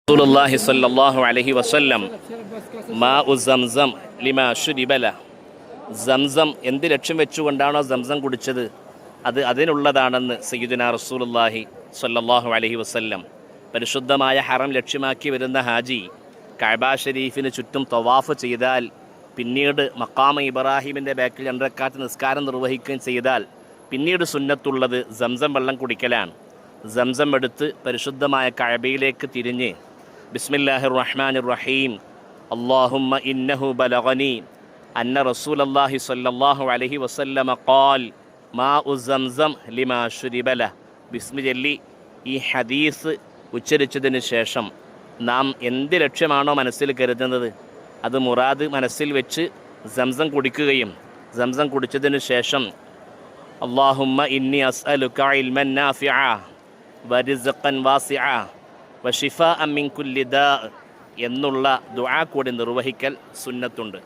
റസൂലുള്ളാഹി സ്വല്ലല്ലാഹു അലൈഹി വസല്ലം മാഉ സംസം ലിമാ ശുരിബ ലഹ്. സംസം എന്ത് ലക്ഷ്യം വെച്ചുകൊണ്ടാണോ സംസം കുടിച്ചത് അത് അതിനുള്ളതാണെന്ന് സയ്യിദുനാ റസൂലുള്ളാഹി സ്വല്ലല്ലാഹു അലൈഹി വസല്ലം. പരിശുദ്ധമായ ഹറം ലക്ഷ്യമാക്കി വരുന്ന ഹാജി കഅബ ഷരീഫിന് ചുറ്റും തവാഫ് ചെയ്താൽ, പിന്നീട് മഖാമ ഇബ്രാഹിമിൻ്റെ ബാക്കിൽ 2 റക്അത്ത് നിസ്കാരം നിർവഹിക്കുകയും ചെയ്താൽ പിന്നീട് സുന്നത്തുള്ളത് സംസം വെള്ളം കുടിക്കലാണ്. സംസം എടുത്ത് പരിശുദ്ധമായ കഅബയിലേക്ക് തിരിഞ്ഞ് ബിസ്മില്ലാഹിർ റഹ്മാനിർ റഹീം അല്ലാഹുമ്മ ഇന്നഹു ബലഗനി അന്ന റസൂലല്ലാഹി സ്വല്ലല്ലാഹു അലൈഹി വസല്ലമ ഖാൽ മാഉ സംസം ലിമാ ശുരിബ ലഹ്. ബിസ്മി ചൊല്ലി ഈ ഹദീസ് ഉച്ചരിച്ചതിന് ശേഷം നാം എന്ത് ലക്ഷ്യമാണോ മനസ്സിൽ കരുതുന്നത് അത് മുറാദ് മനസ്സിൽ വെച്ച് സംസം കുടിക്കുകയും സംസം കുടിച്ചതിന് ശേഷം അല്ലാഹുമ്മ ഇന്നി അസ്അലുക ഇൽമൻ നാഫിഅ വറിസ്ഖൻ വാസിഅ വശിഫാഅൻ മിൻ കുല്ലി ദാ എന്നുള്ള ദുആ കൂടി നിർവഹിക്കൽ സുന്നത്തുണ്ട്.